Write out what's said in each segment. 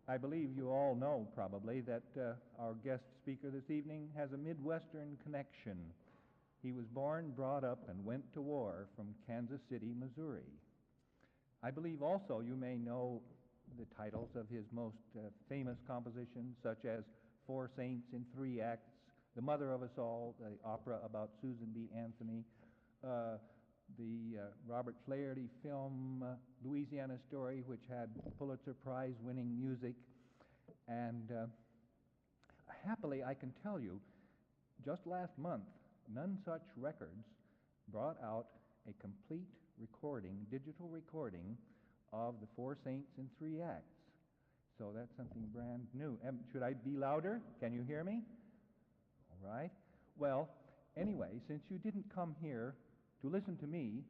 I believe you all know probably that our guest speaker this evening has a Midwestern connection. He was born, brought up, and went to war from Kansas City, Missouri. I believe also you may know the titles of his most famous compositions, such as Four Saints in Three Acts, The Mother of Us All, the opera about Susan B. Anthony, the Robert Flaherty film Louisiana Story, which had Pulitzer Prize-winning music. And happily, I can tell you, just last month, None Such Records brought out a complete recording, digital recording, of the Four Saints in Three Acts. So that's something brand new. Should I be louder? Can you hear me? All right. Well, anyway, since you didn't come here to listen to me,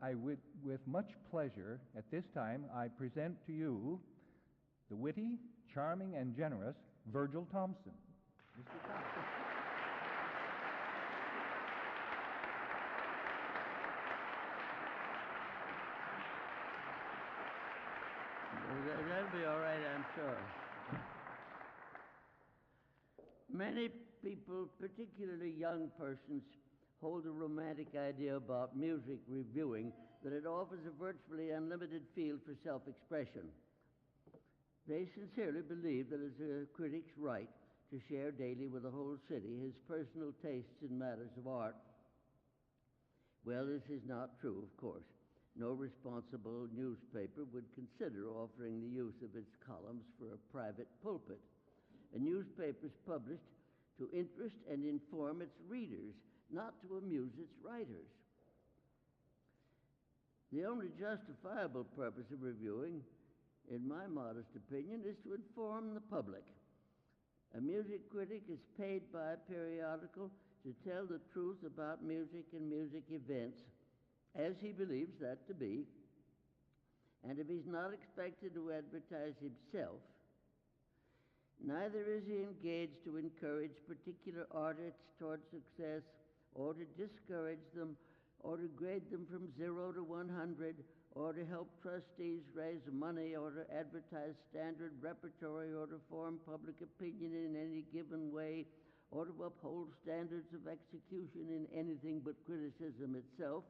I would, with much pleasure, at this time, I present to you the witty, charming, and generous Virgil Thompson. Mr. Thompson. That'll be all right, I'm sure. Many people, particularly young persons, hold a romantic idea about music reviewing that it offers a virtually unlimited field for self-expression. They sincerely believe that it's a critic's right to share daily with the whole city his personal tastes in matters of art. Well, this is not true, of course. No responsible newspaper would consider offering the use of its columns for a private pulpit. A newspaper is published to interest and inform its readers, not to amuse its writers. The only justifiable purpose of reviewing, in my modest opinion, is to inform the public. A music critic is paid by a periodical to tell the truth about music and music events, as he believes that to be, and if he's not expected to advertise himself, neither is he engaged to encourage particular artists toward success, or to discourage them, or to grade them from 0 to 100, or to help trustees raise money, or to advertise standard repertory, or to form public opinion in any given way, or to uphold standards of execution in anything but criticism itself,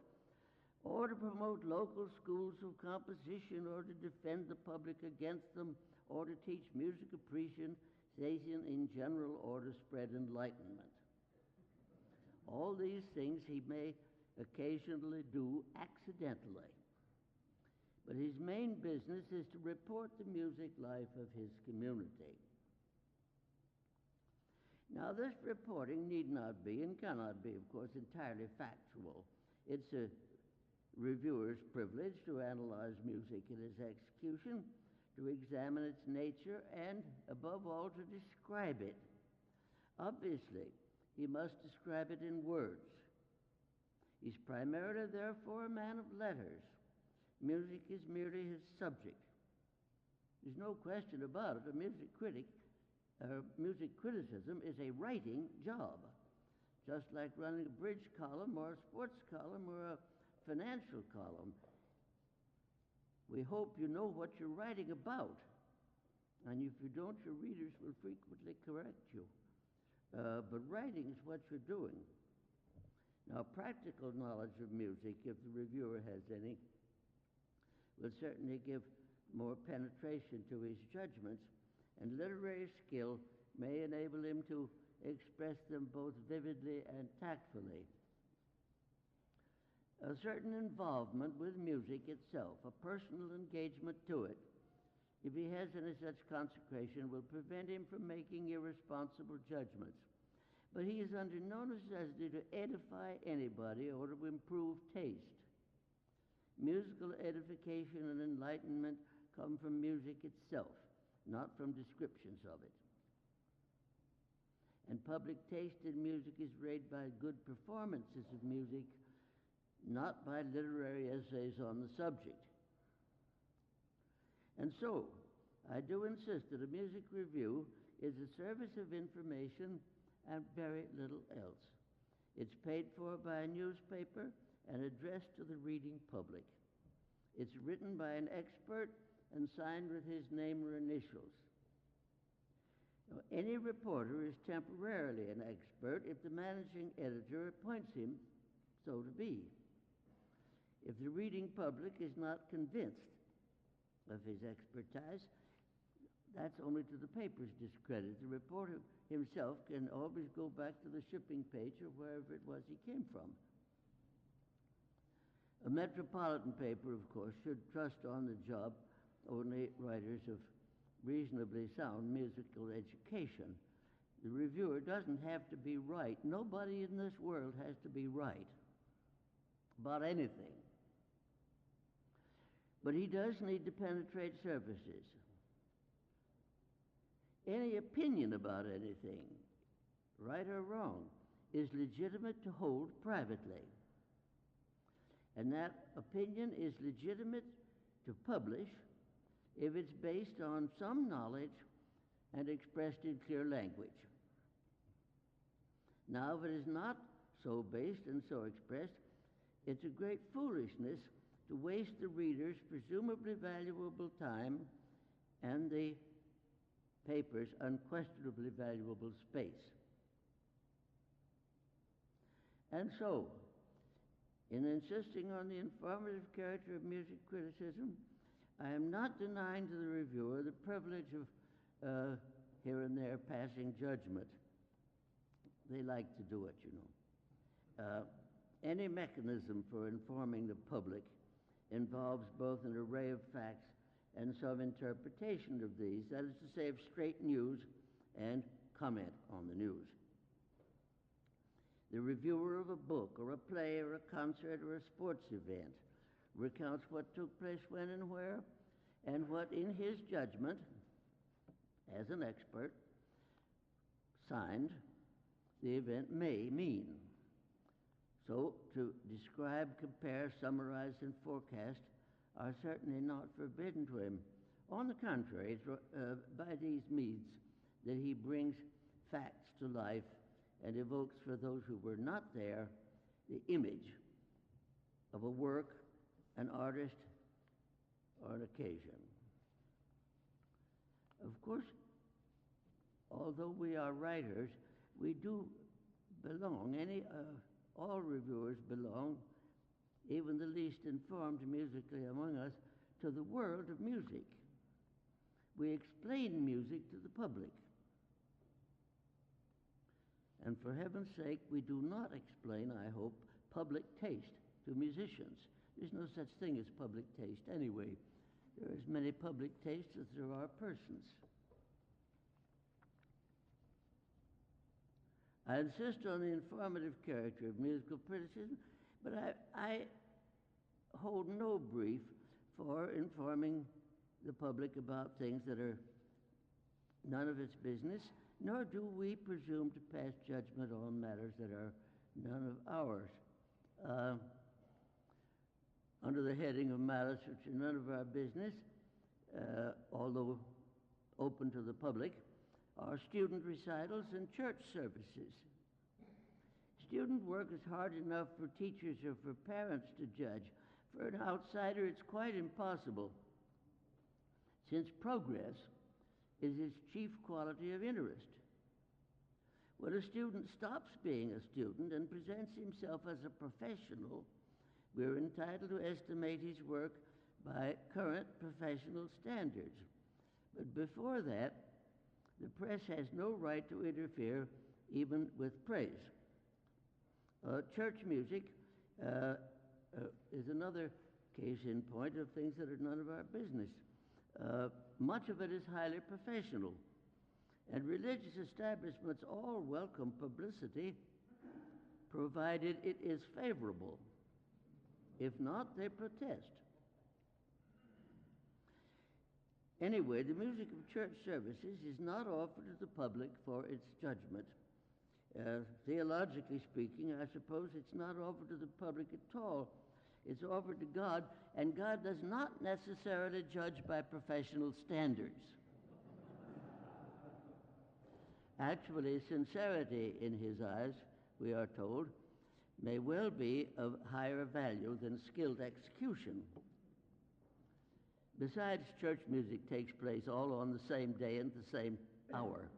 or to promote local schools of composition, or to defend the public against them, or to teach music appreciation in general, or to spread enlightenment. All these things he may occasionally do accidentally, but his main business is to report the music life of his community. Now, this reporting need not be, and cannot be, of course, entirely factual. It's a reviewer's privilege to analyze music in its execution, to examine its nature, and, above all, to describe it. Obviously, he must describe it in words. He's primarily, therefore, a man of letters. Music is merely his subject. There's no question about it. A music critic, music criticism is a writing job, just like running a bridge column or a sports column or a financial column. We hope you know what you're writing about, and if you don't, your readers will frequently correct you. But writing is what you're doing. Now, practical knowledge of music, if the reviewer has any, will certainly give more penetration to his judgments, and literary skill may enable him to express them both vividly and tactfully. A certain involvement with music itself, a personal engagement to it, if he has any such consecration, will prevent him from making irresponsible judgments. But he is under no necessity to edify anybody or to improve taste. Musical edification and enlightenment come from music itself, not from descriptions of it. And public taste in music is raised by good performances of music, not by literary essays on the subject. And so, I do insist that a music review is a service of information and very little else. It's paid for by a newspaper and addressed to the reading public. It's written by an expert and signed with his name or initials. Now, any reporter is temporarily an expert if the managing editor appoints him so to be. If the reading public is not convinced of his expertise, that's only to the paper's discredit. The reporter himself can always go back to the shipping page or wherever it was he came from. A metropolitan paper, of course, should trust on the job only writers of reasonably sound musical education. The reviewer doesn't have to be right. Nobody in this world has to be right about anything. But he does need to penetrate surfaces. Any opinion about anything, right or wrong, is legitimate to hold privately. And that opinion is legitimate to publish if it's based on some knowledge and expressed in clear language. Now, if it is not so based and so expressed, it's a great foolishness to waste the reader's presumably valuable time and the paper's unquestionably valuable space. And so, in insisting on the informative character of music criticism, I am not denying to the reviewer the privilege of here and there passing judgment. They like to do it, you know. Any mechanism for informing the public involves both an array of facts and some interpretation of these, that is to say, of straight news and comment on the news. The reviewer of a book or a play or a concert or a sports event recounts what took place when and where, and what in his judgment, as an expert, signed, the event may mean. So, to describe, compare, summarize, and forecast are certainly not forbidden to him. On the contrary, it's by these means that he brings facts to life and evokes for those who were not there the image of a work, an artist, or an occasion. Of course, although we are writers, we do belong, all reviewers belong, even the least informed musically among us, to the world of music. We explain music to the public. And for heaven's sake, we do not explain, I hope, public taste to musicians. There's no such thing as public taste anyway. There are as many public tastes as there are persons. I insist on the informative character of musical criticism, but I hold no brief for informing the public about things that are none of its business, nor do we presume to pass judgment on matters that are none of ours. Under the heading of matters which are none of our business, although open to the public, are student recitals and church services. Student work is hard enough for teachers or for parents to judge. For an outsider, it's quite impossible, since progress is its chief quality of interest. When a student stops being a student and presents himself as a professional, we're entitled to estimate his work by current professional standards. But before that, the press has no right to interfere even with praise. Church music is another case in point of things that are none of our business. Much of it is highly professional, and religious establishments all welcome publicity, provided it is favorable. If not, they protest. Anyway, the music of church services is not offered to the public for its judgment. Theologically speaking, I suppose it's not offered to the public at all. It's offered to God, and God does not necessarily judge by professional standards. Actually, sincerity in his eyes, we are told, may well be of higher value than skilled execution. Besides, church music takes place all on the same day and the same hour,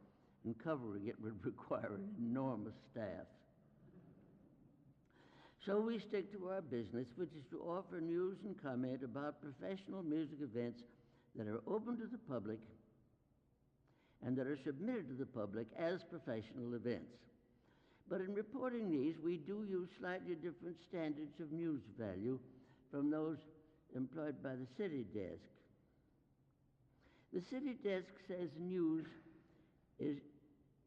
and covering it would require an enormous staff. So we stick to our business, which is to offer news and comment about professional music events that are open to the public and that are submitted to the public as professional events. But in reporting these, we do use slightly different standards of news value from those employed by the city desk. The city desk says news is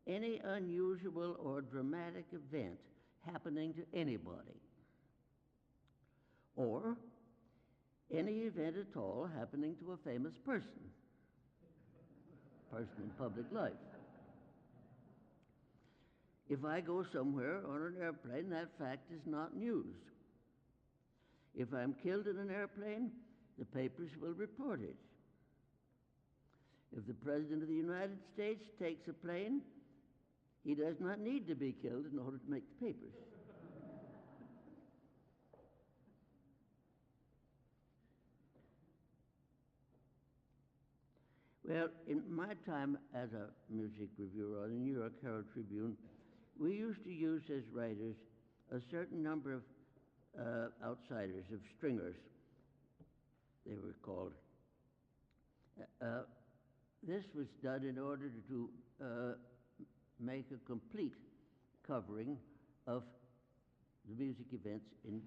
any unusual or dramatic event happening to anybody, or any event at all happening to a famous person in public life. If I go somewhere on an airplane, that fact is not news. If I'm killed in an airplane, the papers will report it. If the President of the United States takes a plane, he does not need to be killed in order to make the papers. Well, in my time as a music reviewer on the New York Herald Tribune, we used to use as writers a certain number of outsiders, of stringers, they were called. This was done in order to make a complete covering of the music events in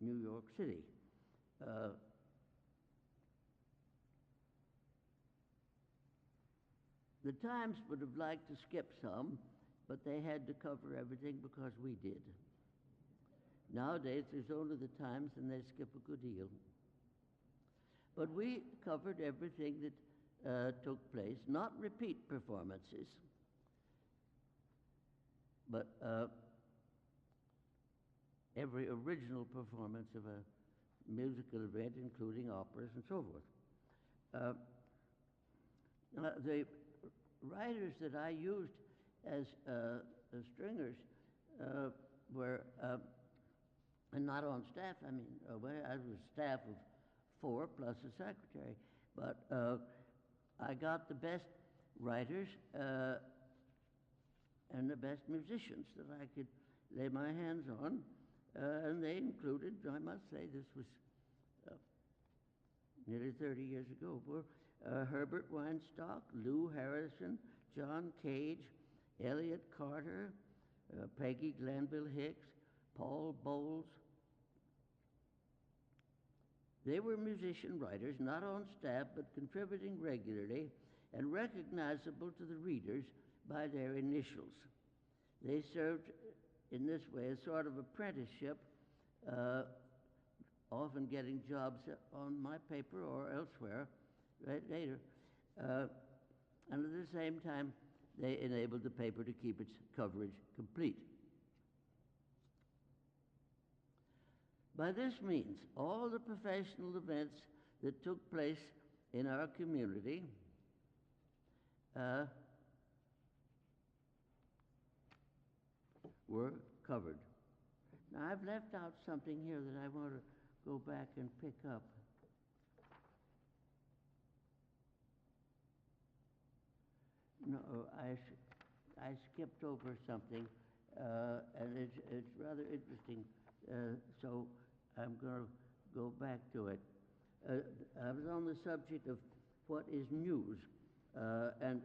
New York City. The Times would have liked to skip some, but they had to cover everything because we did. Nowadays, there's only the Times, and they skip a good deal. But we covered everything that took place, not repeat performances, but every original performance of a musical event, including operas and so forth. The writers that I used as stringers were and not on staff. I mean, I was a staff of 4 plus a secretary, but I got the best writers and the best musicians that I could lay my hands on, and they included, I must say, this was nearly 30 years ago, were Herbert Weinstock, Lou Harrison, John Cage, Elliott Carter, Peggy Glanville Hicks, Paul Bowles. They were musician writers, not on staff, but contributing regularly and recognizable to the readers by their initials. They served in this way as sort of apprenticeship, often getting jobs on my paper or elsewhere later. And at the same time, they enabled the paper to keep its coverage complete. By this means, all the professional events that took place in our community were covered. Now, I've left out something here that I want to go back and pick up. No, I skipped over something, and it's rather interesting, so I'm going to go back to it. I was on the subject of what is news, and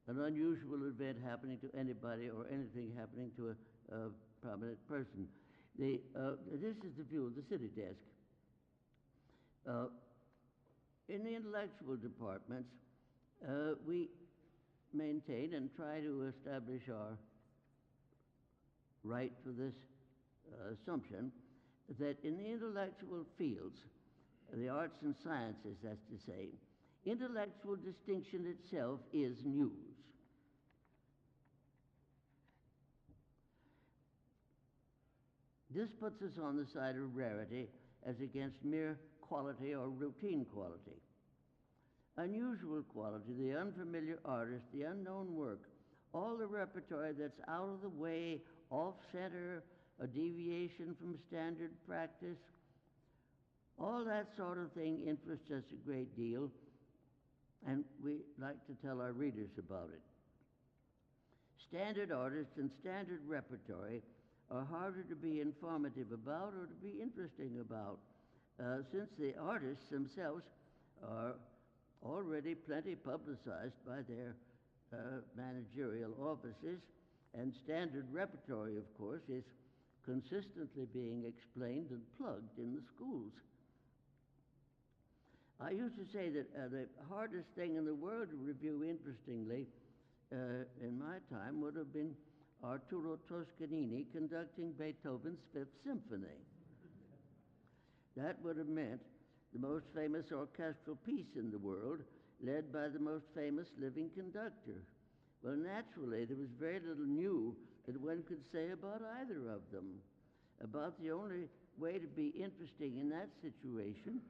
an unusual event happening to anybody or anything happening to a prominent person. This is the view of the city desk. In the intellectual departments, we maintain and try to establish our right to this assumption that in the intellectual fields, the arts and sciences, that's to say, intellectual distinction itself is news. This puts us on the side of rarity as against mere quality or routine quality. Unusual quality, the unfamiliar artist, the unknown work, all the repertoire that's out of the way, off-center, a deviation from standard practice, All that sort of thing interests us a great deal, and we like to tell our readers about it. Standard artists and standard repertory are harder to be informative about or to be interesting about, since the artists themselves are already plenty publicized by their managerial offices, and standard repertory, of course, is consistently being explained and plugged in the schools. I used to say that the hardest thing in the world to review interestingly in my time would have been Arturo Toscanini conducting Beethoven's Fifth Symphony. That would have meant the most famous orchestral piece in the world, led by the most famous living conductor. Well, naturally, there was very little new that one could say about either of them. About the only way to be interesting in that situation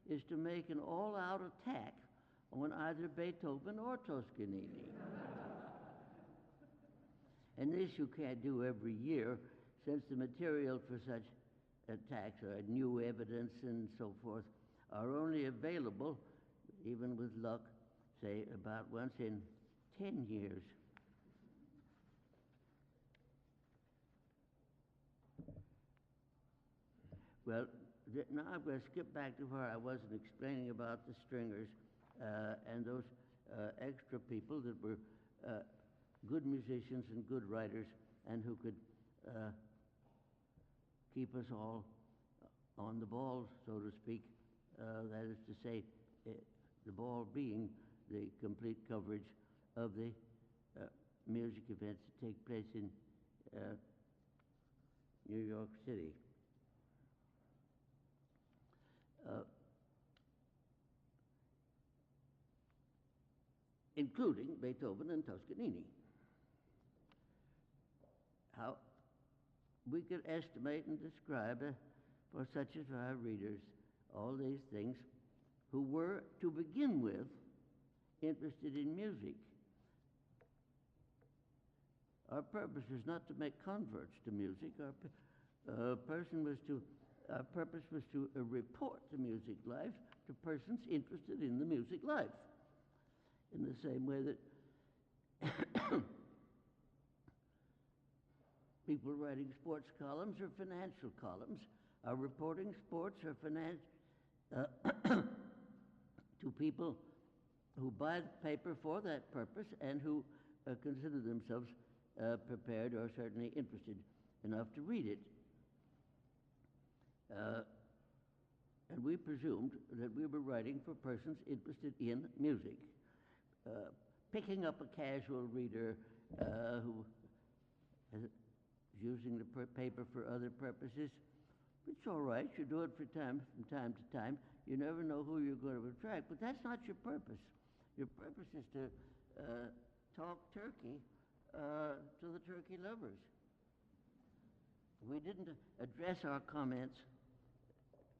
is to make an all-out attack on either Beethoven or Toscanini. And this you can't do every year, since the material for such attacks or new evidence and so forth are only available, even with luck, say about once in 10 years. Well, now I'm going to skip back to where I wasn't explaining about the stringers and those extra people that were good musicians and good writers and who could keep us all on the ball, so to speak. That is to say, the ball being the complete coverage of the music events that take place in New York City. Including Beethoven and Toscanini. How we could estimate and describe for such as our readers all these things who were, to begin with, interested in music. Our purpose was not to make converts to music. Our purpose was to report the music life to persons interested in the music life. In the same way that people writing sports columns or financial columns are reporting sports or finance to people who buy the paper for that purpose and who consider themselves prepared or certainly interested enough to read it. And we presumed that we were writing for persons interested in music. Picking up a casual reader who is using the paper for other purposes, it's all right. You do it from time to time. You never know who you're going to attract, but that's not your purpose. Your purpose is to talk turkey to the turkey lovers. We didn't address our comments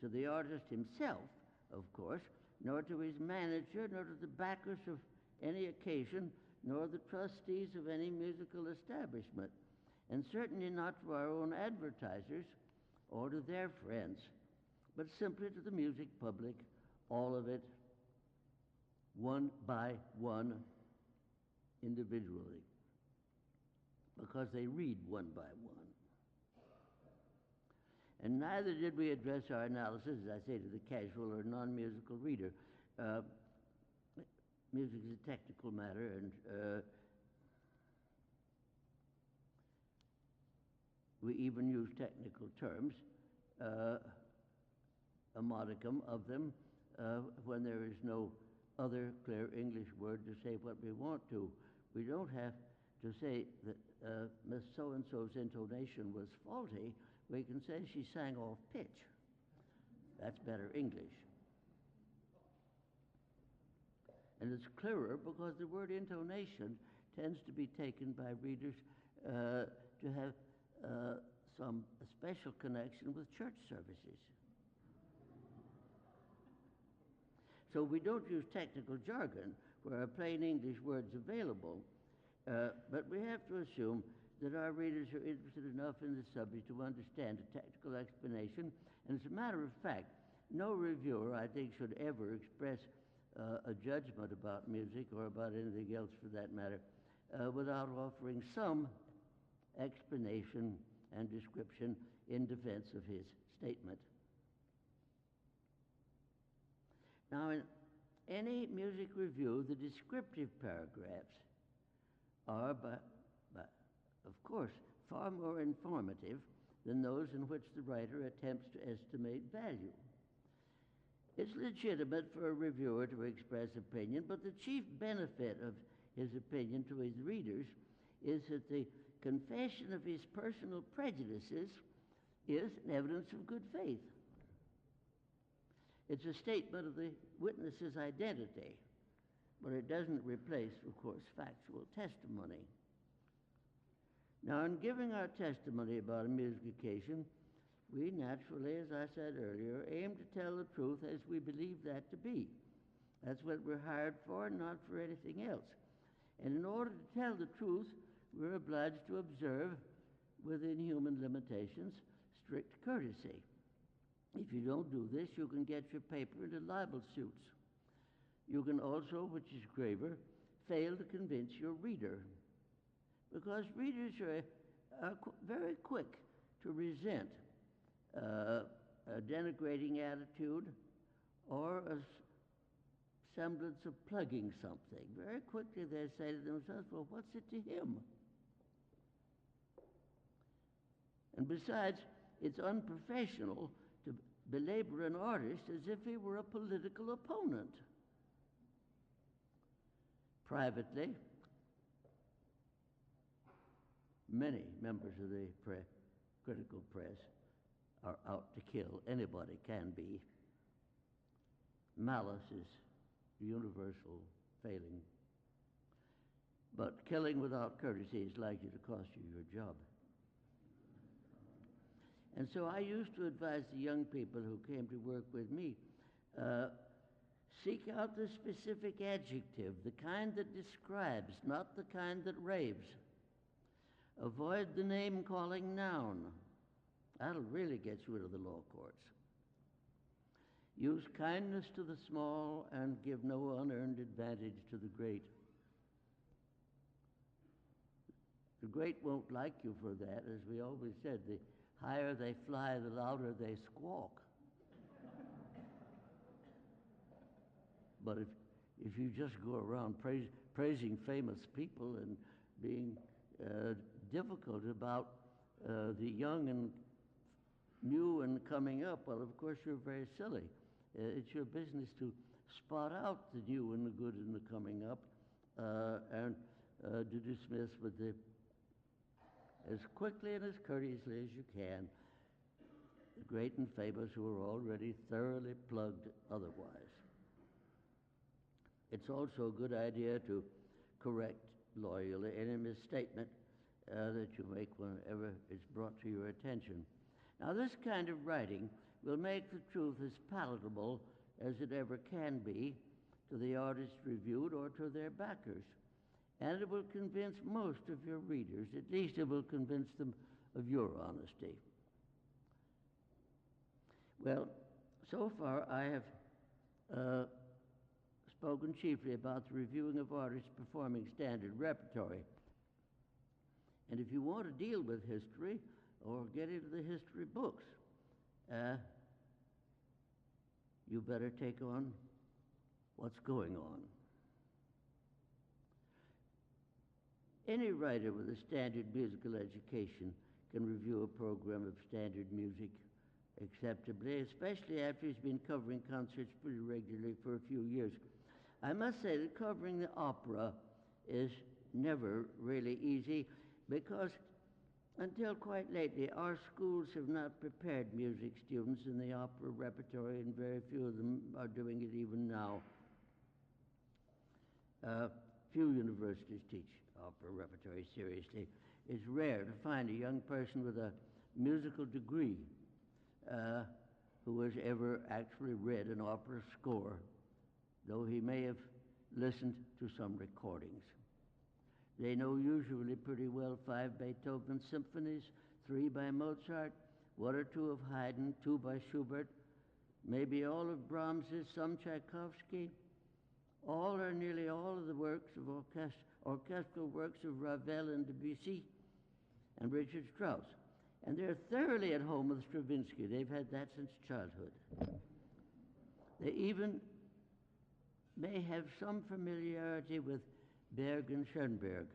to the artist himself, of course, nor to his manager, nor to the backers of any occasion, nor the trustees of any musical establishment, and certainly not to our own advertisers or to their friends, but simply to the music public, all of it, one by one, individually, because they read one by one. And neither did we address our analysis, as I say, to the casual or non-musical reader. Music is a technical matter, and we even use technical terms, a modicum of them, when there is no other clear English word to say what we want to. We don't have to say that Miss So-and-so's intonation was faulty. We can say she sang off pitch. That's better English. And it's clearer because the word intonation tends to be taken by readers to have some special connection with church services. So we don't use technical jargon where are plain English words available, but we have to assume that our readers are interested enough in the subject to understand a technical explanation. And as a matter of fact, no reviewer, I think, should ever express a judgment about music or about anything else for that matter without offering some explanation and description in defense of his statement. Now, in any music review, the descriptive paragraphs are, of course, far more informative than those in which the writer attempts to estimate value. It's legitimate for a reviewer to express opinion, but the chief benefit of his opinion to his readers is that the confession of his personal prejudices is an evidence of good faith. It's a statement of the witness's identity, but it doesn't replace, of course, factual testimony. Now, in giving our testimony about a music occasion, we naturally, as I said earlier, aim to tell the truth as we believe that to be. That's what we're hired for, not for anything else. And in order to tell the truth, we're obliged to observe, within human limitations, strict courtesy. If you don't do this, you can get your paper into libel suits. You can also, which is graver, fail to convince your reader, because readers are very quick to resent a denigrating attitude or a semblance of plugging something. Very quickly they say to themselves, well, what's it to him? And besides, it's unprofessional to belabor an artist as if he were a political opponent. Privately, many members of the critical press are out to kill. Anybody can be. Malice is a universal failing. But killing without courtesy is likely to cost you your job. And so I used to advise the young people who came to work with me, seek out the specific adjective, the kind that describes, not the kind that raves. Avoid the name-calling noun. That'll really get you into the law courts. Use kindness to the small and give no unearned advantage to the great. The great won't like you for that. As we always said, the higher they fly, the louder they squawk. But if you just go around praising famous people and being difficult about the young and new and coming up, well, of course, you're very silly. It's your business to spot out the new and the good and the coming up and to dismiss with as quickly and as courteously as you can the great and famous who are already thoroughly plugged otherwise. It's also a good idea to correct loyally any misstatement that you make whenever it's brought to your attention. Now, this kind of writing will make the truth as palatable as it ever can be to the artist reviewed or to their backers. And it will convince most of your readers, at least it will convince them of your honesty. Well, so far I have spoken chiefly about the reviewing of artists performing standard repertory. And if you want to deal with history or get into the history books, you better take on what's going on. Any writer with a standard musical education can review a program of standard music acceptably, especially after he's been covering concerts pretty regularly for a few years. I must say that covering the opera is never really easy because until quite lately, our schools have not prepared music students in the opera repertory, and very few of them are doing it even now. Few universities teach opera repertory seriously. It's rare to find a young person with a musical degree who has ever actually read an opera score, though he may have listened to some recordings. They know usually pretty well 5 Beethoven symphonies, 3 by Mozart, 1 or 2 of Haydn, 2 by Schubert, maybe all of Brahms's, some Tchaikovsky, all or nearly all of the works of orchestral works of Ravel and Debussy and Richard Strauss. And they're thoroughly at home with Stravinsky. They've had that since childhood. They even may have some familiarity with Berg and Schoenberg,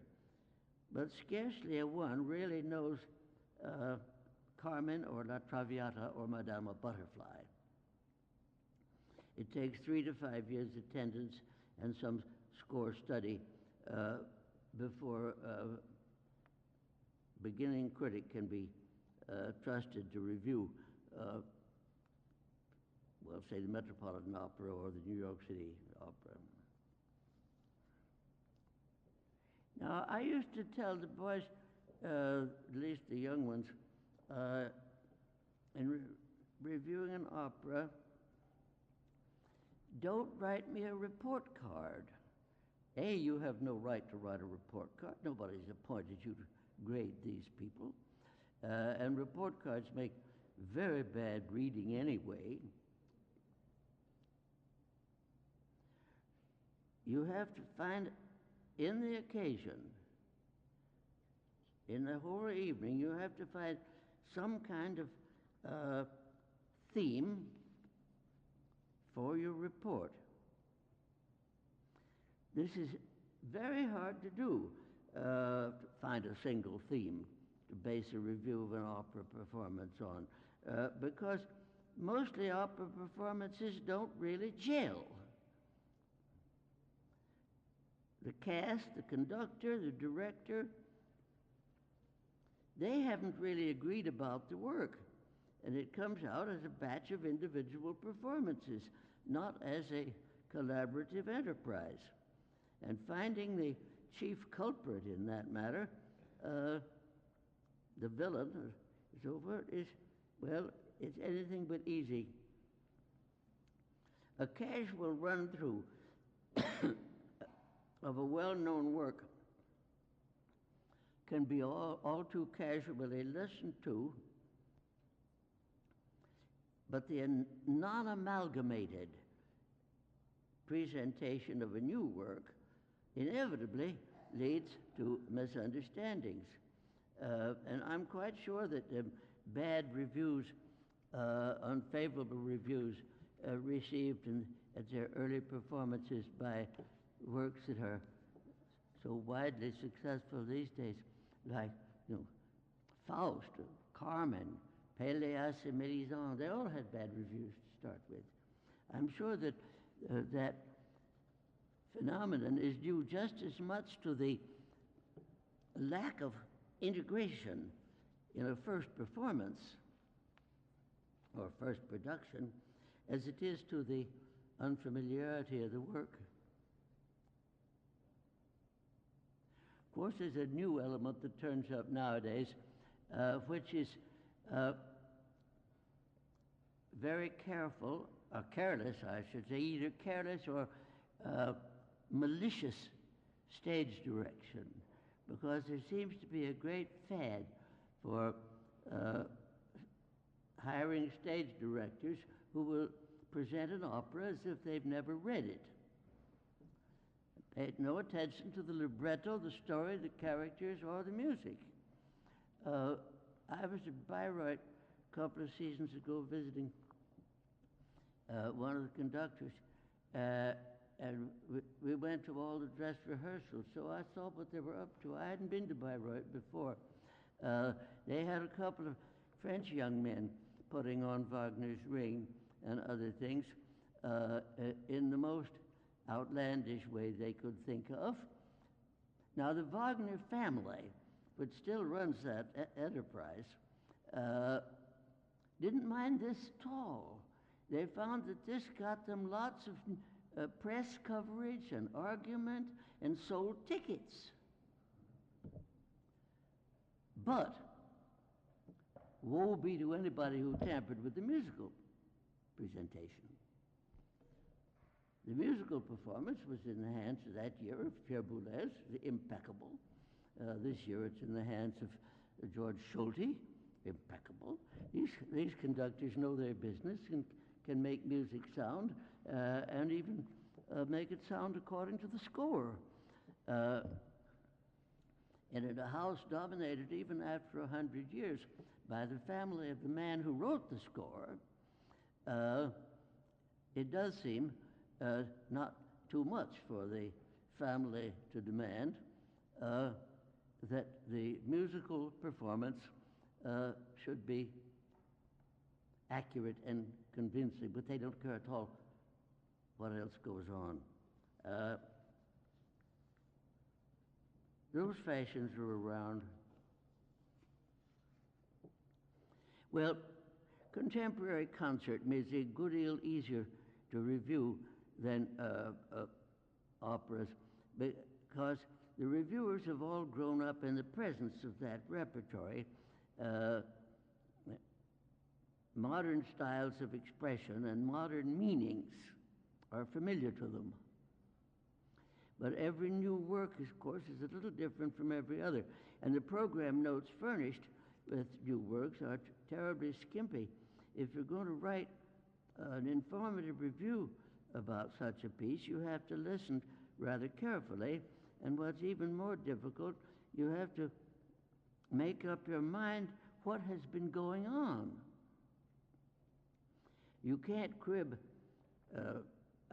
but scarcely a one really knows Carmen or La Traviata or Madama Butterfly. It takes 3 to 5 years attendance and some score study before a beginning critic can be trusted to review, well, say the Metropolitan Opera or the New York City Opera. Now, I used to tell the boys, at least the young ones, in reviewing an opera, don't write me a report card. A, you have no right to write a report card. Nobody's appointed you to grade these people. And report cards make very bad reading anyway. You have to find in the occasion, in the whole evening, you have to find some kind of theme for your report. This is very hard to do, to find a single theme to base a review of an opera performance on, because mostly opera performances don't really gel. The cast, the conductor, the director, they haven't really agreed about the work, and it comes out as a batch of individual performances, not as a collaborative enterprise. And finding the chief culprit in that matter, the villain, so forth, is, well, it's anything but easy. A casual run-through of a well-known work can be all too casually listened to, but the non-amalgamated presentation of a new work inevitably leads to misunderstandings. And I'm quite sure that bad reviews, unfavorable reviews received at their early performances by works that are so widely successful these days, like, Faust, Carmen, Péléas and Mélisande, they all had bad reviews to start with. I'm sure that that phenomenon is due just as much to the lack of integration in a first performance or first production as it is to the unfamiliarity of the work. Of course, there's a new element that turns up nowadays, which is very careful, or careless, I should say, either careless or malicious stage direction, because there seems to be a great fad for hiring stage directors who will present an opera as if they've never read it. Paid no attention to the libretto, the story, the characters, or the music. I was at Bayreuth a couple of seasons ago visiting one of the conductors, and we went to all the dress rehearsals, so I saw what they were up to. I hadn't been to Bayreuth before. They had a couple of French young men putting on Wagner's Ring and other things in the most outlandish way they could think of. Now, the Wagner family, which still runs that enterprise, didn't mind this at all. They found that this got them lots of press coverage and argument and sold tickets. But woe be to anybody who tampered with the musical presentation. The musical performance was in the hands of that year of Pierre Boulez, impeccable. This year it's in the hands of George Schulte, impeccable. These conductors know their business and can make music sound and even make it sound according to the score. And in a house dominated even after 100 years by the family of the man who wrote the score, it does seem not too much for the family to demand that the musical performance should be accurate and convincing, but they don't care at all what else goes on. Those fashions are around. Well, contemporary concert music is a good deal easier to review than operas, because the reviewers have all grown up in the presence of that repertory. Modern styles of expression and modern meanings are familiar to them. But every new work, of course, is a little different from every other. And the program notes furnished with new works are terribly skimpy. If you're going to write an informative review about such a piece, you have to listen rather carefully. And what's even more difficult, you have to make up your mind what has been going on. You can't crib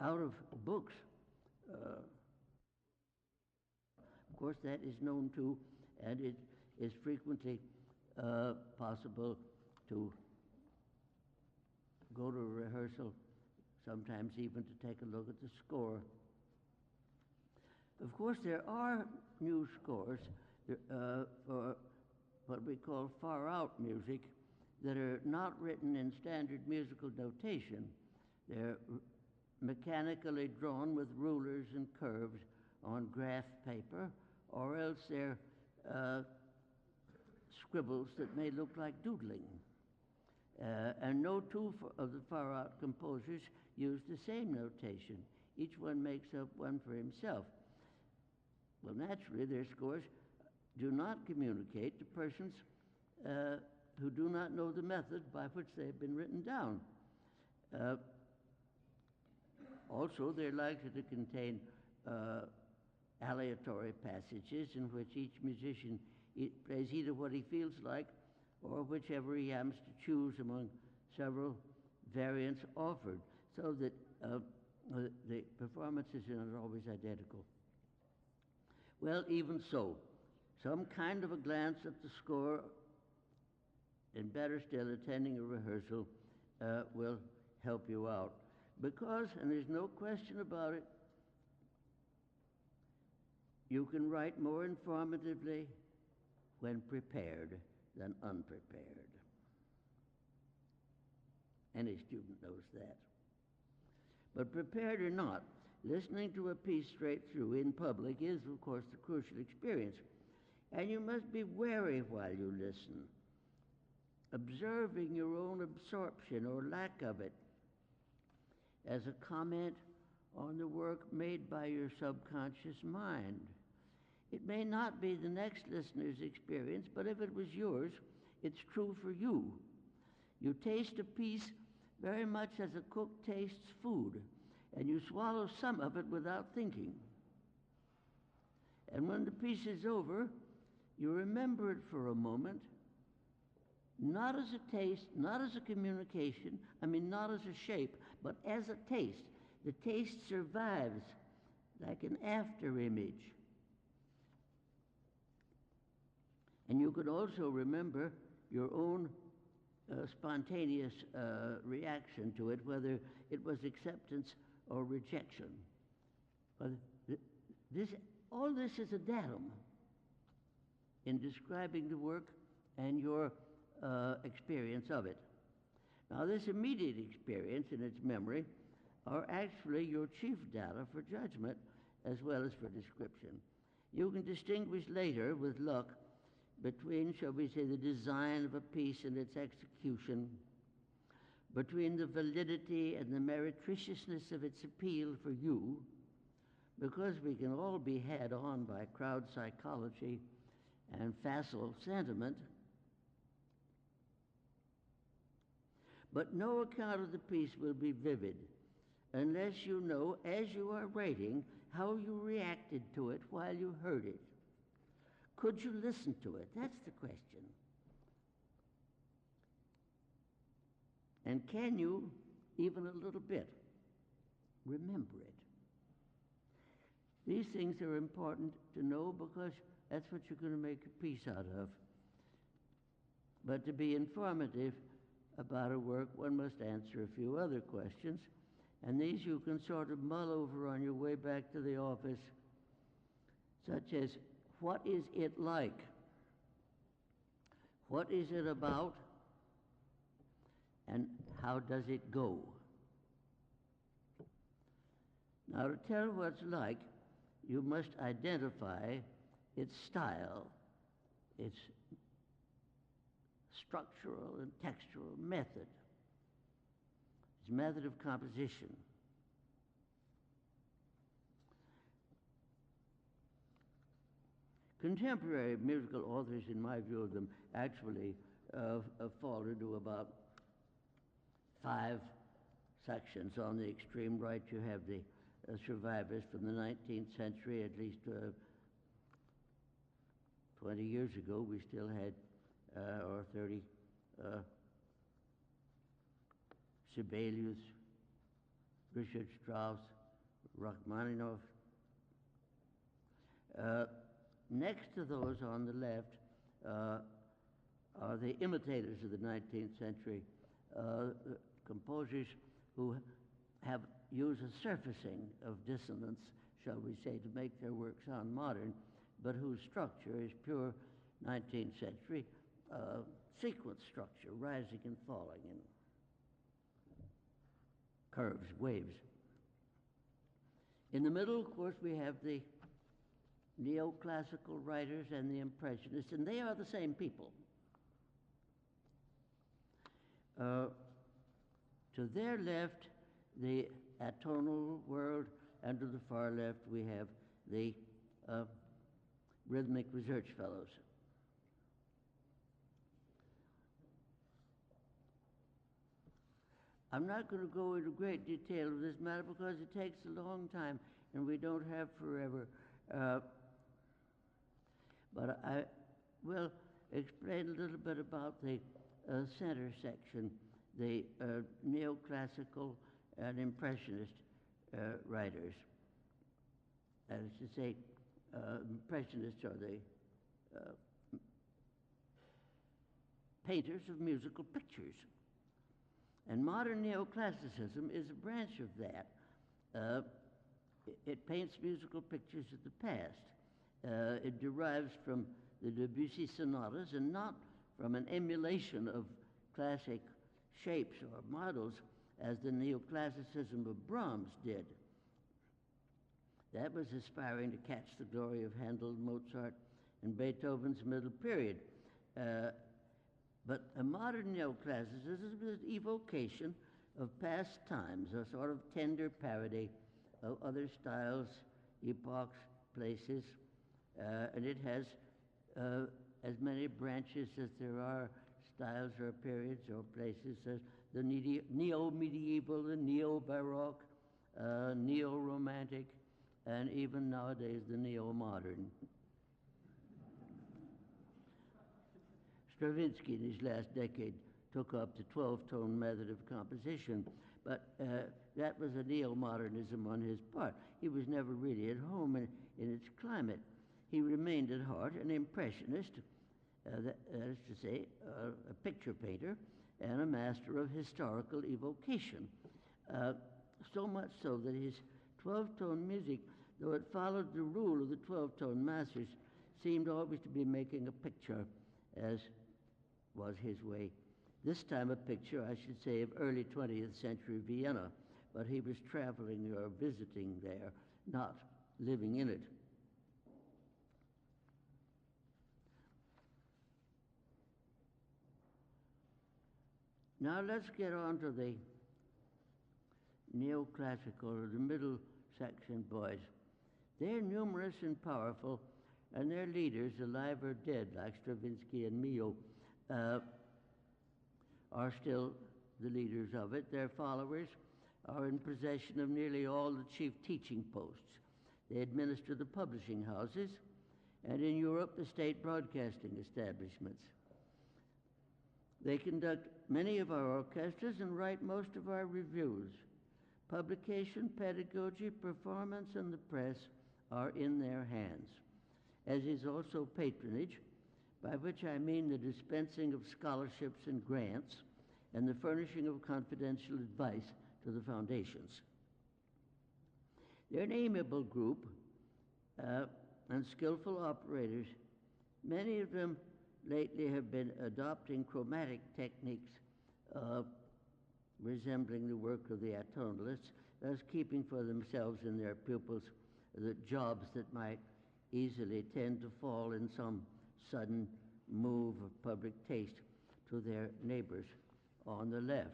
out of books. Of course, that is known too, and it is frequently possible to go to a rehearsal, sometimes even to take a look at the score. Of course, there are new scores for what we call far-out music that are not written in standard musical notation. They're mechanically drawn with rulers and curves on graph paper, or else they're scribbles that may look like doodling. And no two of the far-out composers use the same notation. Each one makes up one for himself. Well, naturally, their scores do not communicate to persons who do not know the method by which they have been written down. Also, they're likely to contain aleatory passages in which each musician plays either what he feels like or whichever he happens to choose among several variants offered, so that the performances are not always identical. Well, even so, some kind of a glance at the score, and better still, attending a rehearsal will help you out. Because, and there's no question about it, you can write more informatively when prepared than unprepared. Any student knows that. But prepared or not, listening to a piece straight through in public is, of course, the crucial experience. And you must be wary while you listen, observing your own absorption or lack of it as a comment on the work made by your subconscious mind. It may not be the next listener's experience, but if it was yours, it's true for you. You taste a piece very much as a cook tastes food, and you swallow some of it without thinking. And when the piece is over, you remember it for a moment, not as a taste, not as a communication, not as a shape, but as a taste. The taste survives like an after image. And you could also remember your own spontaneous reaction to it, whether it was acceptance or rejection. All this is a datum in describing the work and your experience of it. Now, this immediate experience and its memory are actually your chief data for judgment as well as for description. You can distinguish later, with luck, between, shall we say, the design of a piece and its execution, between the validity and the meretriciousness of its appeal for you, because we can all be had on by crowd psychology and facile sentiment. But no account of the piece will be vivid unless you know, as you are writing, how you reacted to it while you heard it. Could you listen to it? That's the question. And can you, even a little bit, remember it? These things are important to know because that's what you're going to make a piece out of. But to be informative about a work, one must answer a few other questions, and these you can sort of mull over on your way back to the office, such as, what is it like? What is it about? And how does it go? Now, to tell what's like, you must identify its style, its structural and textural method, its method of composition. Contemporary musical authors, in my view of them, actually fall into about 5 sections. On the extreme right, you have the survivors from the 19th century. At least 20 years ago, we still had, or 30, Sibelius, Richard Strauss, Rachmaninoff. Next to those on the left are the imitators of the 19th century, composers who have used a surfacing of dissonance, shall we say, to make their work sound modern, but whose structure is pure 19th century sequence structure, rising and falling in curves, waves. In the middle, of course, we have the neoclassical writers and the impressionists, and they are the same people. To their left, the atonal world, and to the far left, we have the rhythmic research fellows. I'm not going to go into great detail of this matter because it takes a long time and we don't have forever. But I will explain a little bit about the center section, the neoclassical and impressionist writers. That is to say, impressionists are the painters of musical pictures. And modern neoclassicism is a branch of that. It paints musical pictures of the past. It derives from the Debussy sonatas and not from an emulation of classic shapes or models as the neoclassicism of Brahms did. That was aspiring to catch the glory of Handel, Mozart, and Beethoven's middle period. But a modern neoclassicism is an evocation of past times, a sort of tender parody of other styles, epochs, places, and it has as many branches as there are styles or periods or places, as the neo-medieval, the neo-baroque, neo-romantic, and even nowadays the neo-modern. Stravinsky in his last decade took up the 12-tone method of composition, but that was a neo-modernism on his part. He was never really at home in its climate. He remained at heart an impressionist, that is to say, a picture painter and a master of historical evocation. So much so that his 12-tone music, though it followed the rule of the 12-tone masters, seemed always to be making a picture, as was his way. This time a picture, I should say, of early 20th century Vienna, but he was traveling or visiting there, not living in it. Now let's get on to the neoclassical, or the middle section boys. They're numerous and powerful, and their leaders, alive or dead, like Stravinsky and Mio, are still the leaders of it. Their followers are in possession of nearly all the chief teaching posts. They administer the publishing houses, and in Europe, the state broadcasting establishments. They conduct many of our orchestras and write most of our reviews. Publication, pedagogy, performance, and the press are in their hands, as is also patronage, by which I mean the dispensing of scholarships and grants and the furnishing of confidential advice to the foundations. They're an amiable group and skillful operators. Many of them lately have been adopting chromatic techniques resembling the work of the atonalists, thus keeping for themselves and their pupils the jobs that might easily tend to fall in some sudden move of public taste to their neighbors on the left.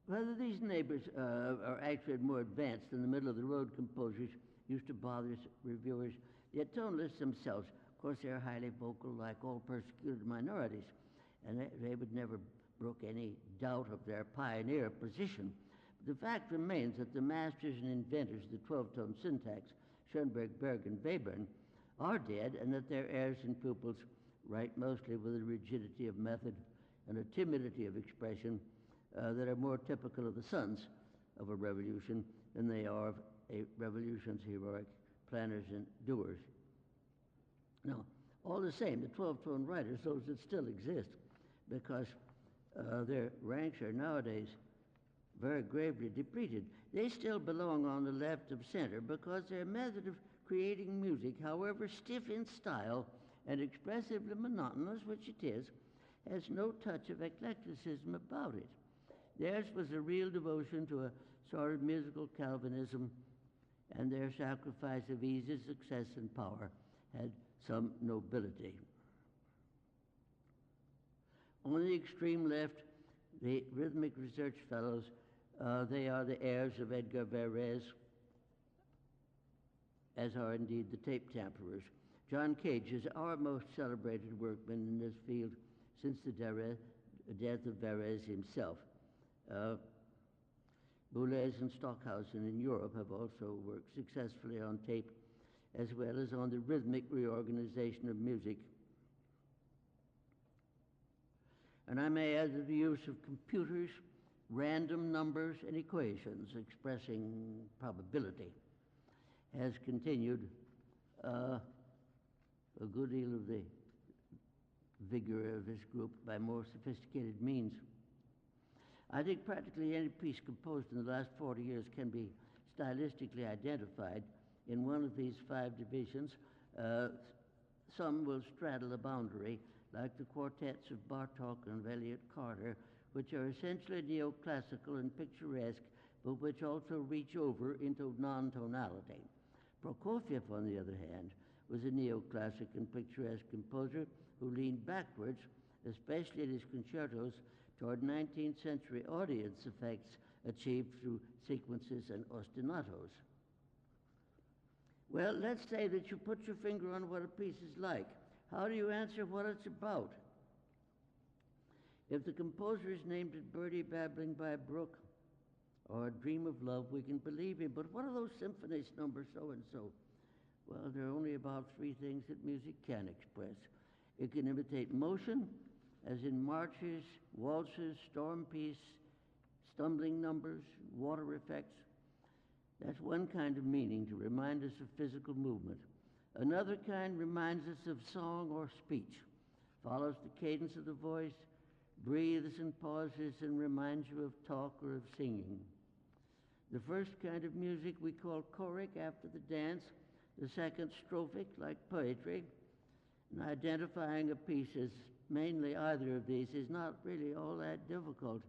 Whether these neighbors are actually more advanced than the middle-of-the-road composers used to bother reviewers, the atonalists themselves, of course, they're highly vocal like all persecuted minorities, and they would never brook any doubt of their pioneer position. But the fact remains that the masters and inventors of the 12-tone syntax, Schoenberg, Berg, and Webern, are dead, and that their heirs and pupils write mostly with a rigidity of method and a timidity of expression that are more typical of the sons of a revolution than they are of a revolution's heroic planners and doers. Now, all the same, the 12-tone writers, those that still exist, because their ranks are nowadays very gravely depleted, they still belong on the left of center because their method of creating music, however stiff in style and expressively monotonous, which it is, has no touch of eclecticism about it. Theirs was a real devotion to a sort of musical Calvinism, and their sacrifice of easy success and power had some nobility. On the extreme left, the Rhythmic Research Fellows, they are the heirs of Edgar Varèse, as are indeed the tape tamperers. John Cage is our most celebrated workman in this field since the death of Varèse himself. Boulez and Stockhausen in Europe have also worked successfully on tape, as well as on the rhythmic reorganization of music. And I may add that the use of computers, random numbers, and equations expressing probability has continued a good deal of the vigor of this group by more sophisticated means. I think practically any piece composed in the last 40 years can be stylistically identified in one of these five divisions. Some will straddle the boundary, like the quartets of Bartók and Elliott Carter, which are essentially neoclassical and picturesque, but which also reach over into non-tonality. Prokofiev, on the other hand, was a neoclassic and picturesque composer who leaned backwards, especially in his concertos, toward 19th century audience effects achieved through sequences and ostinatos. Well, let's say that you put your finger on what a piece is like. How do you answer what it's about? If the composer is named it Birdie Babbling by a Brook or A Dream of Love, we can believe him. But what are those symphonies number so-and-so? Well, there are only about three things that music can express. It can imitate motion, as in marches, waltzes, storm piece, stumbling numbers, water effects. That's one kind of meaning, to remind us of physical movement. Another kind reminds us of song or speech, follows the cadence of the voice, breathes and pauses, and reminds you of talk or of singing. The first kind of music we call choric, after the dance. The second, strophic, like poetry. And identifying a piece as mainly either of these is not really all that difficult.